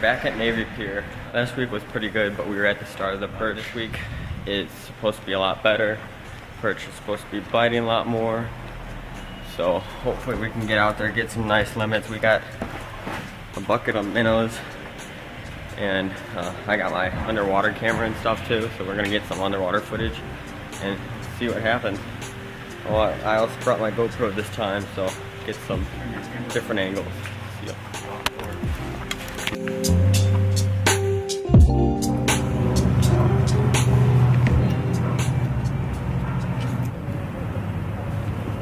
Back at Navy Pier. Last week was pretty good, but we were at the start of the perch. This week it's supposed to be a lot better. Perch is supposed to be biting a lot more. So hopefully we can get out there, get some nice limits. We got a bucket of minnows, and I got my underwater camera and stuff too, so we're gonna get some underwater footage and see what happens. Well, I also brought my GoPro this time, so get some different angles. See ya.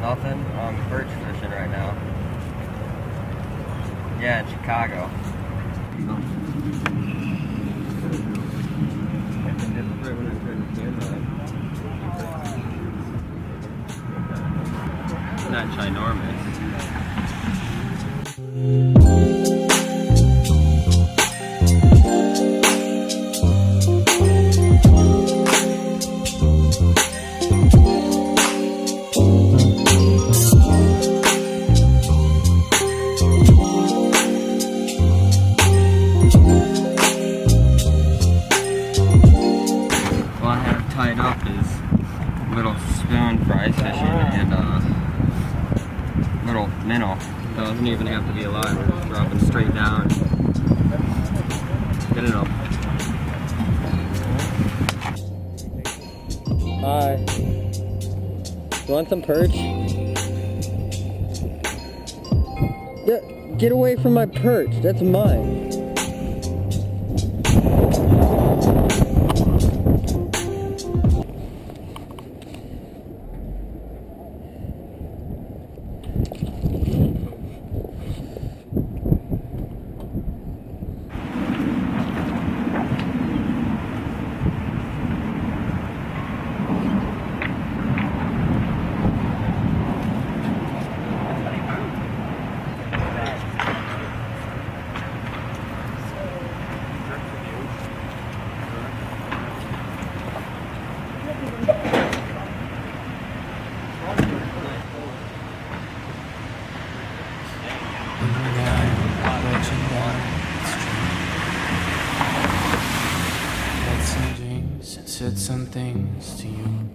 Nothing. I'm perch fishing right now. Yeah, in Chicago. Not ginormous. Tied up is little spoon fry fishing and little minnow. Doesn't even have to be alive. We're just dropping straight down. Get it up. Hi. You want some perch? Get away from my perch. That's mine. Said some things to you.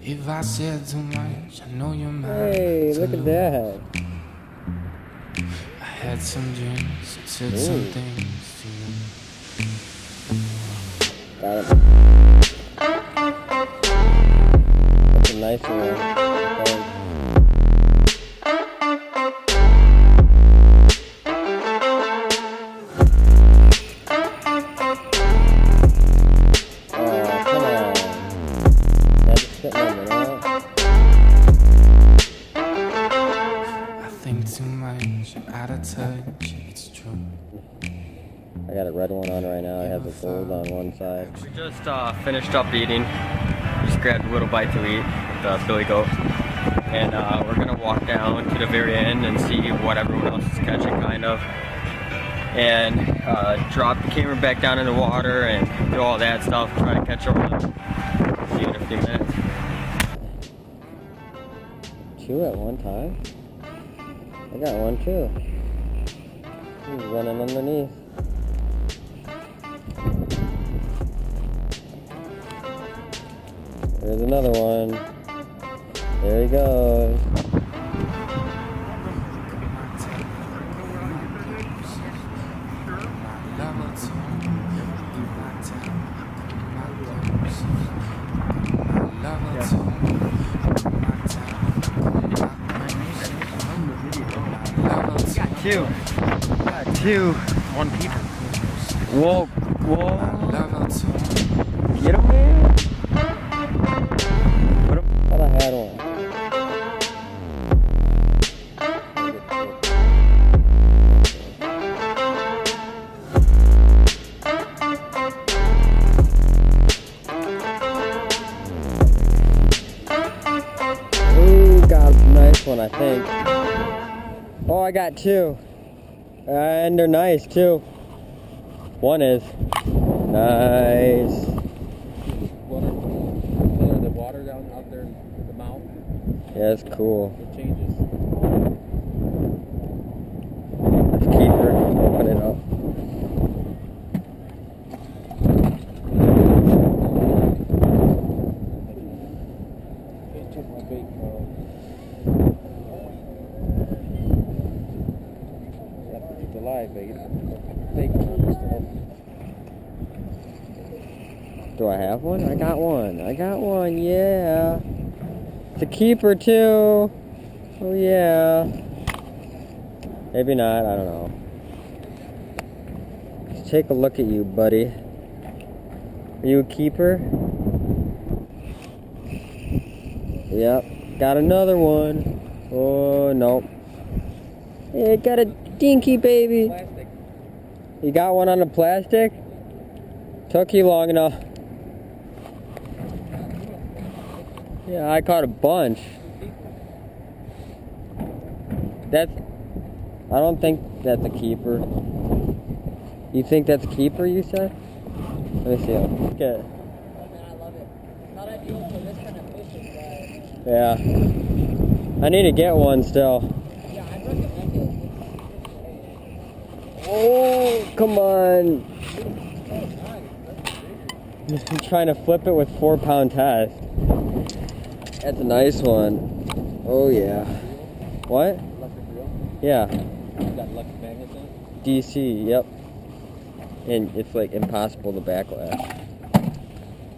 If I said too much, I know you're mad. Hey, look at that. I had some drinks and said some things to you. Got it. That's a nice one. Out of touch, it's true. I got a red one on right now. I have the gold on one side. We just finished up eating. Just grabbed a little bite to eat with the billy goat. And we're gonna walk down to the very end and see what everyone else is catching, kind of. And drop the camera back down in the water and do all that stuff. Try to catch everyone. See you in a few minutes. 2 at one time? I got one too. He's running underneath. There's another one. There he goes. Two. Got two. One people. Whoa. Whoa. Get him, man. Put him. Thought I had one. Ooh, got a nice one, I think. Oh, I got two. And they're nice too. One is. Nice. The water down out there in the mouth. Yeah, it's cool. It changes. Let's keep her. Open it up. It took my bait, Carl. You have to keep the live bait. Bait stuff. Do I have one? I got one. I got one, yeah. It's a keeper too. Oh yeah. Maybe not, I don't know. Let's take a look at you, buddy. Are you a keeper? Yep. Got another one. Oh, nope. Yeah, got a dinky baby. Plastic. You got one on the plastic? Took you long enough. Yeah, I caught a bunch. I don't think that's a keeper. You think that's a keeper, you said? Let me see. Okay. Oh man, I love it. Not ideal for this kind of fishing, but Yeah. I need to get one still. yeah, I'd recommend it. Oh, come on. I'm trying to flip it with 4-pound test. That's a nice one. Oh yeah. What? Electric reel. Yeah. You got electric magnets in it? DC, yep. And it's like impossible to backlash.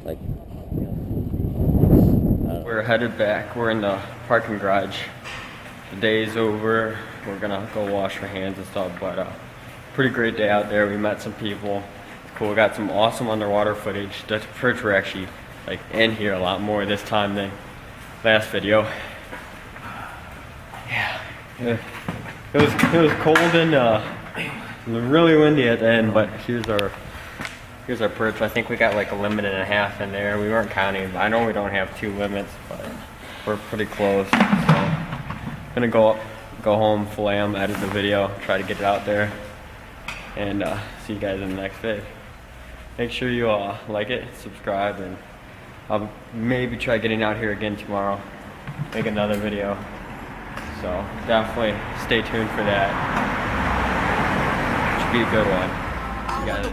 Like, we're headed back. We're in the parking garage. The day's over. We're gonna go wash our hands and stuff, but pretty great day out there. We met some people. It's cool. We got some awesome underwater footage. The perch were actually like in here a lot more this time than last video. Yeah. It was cold and really windy at the end, but here's our perch. I think we got like a limit and a half in there. We weren't counting. I know we don't have 2 limits, but we're pretty close. So gonna go home, fillet them, edit the video, try to get it out there, and see you guys in the next vid. Make sure you like it, subscribe, and I'll maybe try getting out here again tomorrow, make another video. So definitely stay tuned for that. Should be a good one. You got it.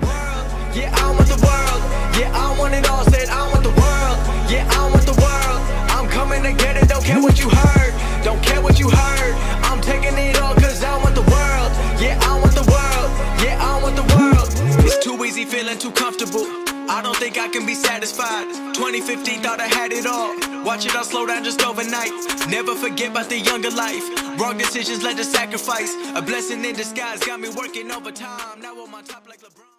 Yeah, I want the world. Yeah, I want it all. Said I want the world. Yeah, I want the world. I'm coming to get it. Don't care what you heard. Don't care what you heard. I'm taking it all cause I want the world. Yeah, I want the world. Yeah, I want the world. It's too easy feeling too comfortable. I don't think I can be satisfied. 2015 thought I had it all. Watch it all slow down just overnight. Never forget about the younger life. Wrong decisions led to sacrifice. A blessing in disguise got me working overtime. Now on my top like LeBron.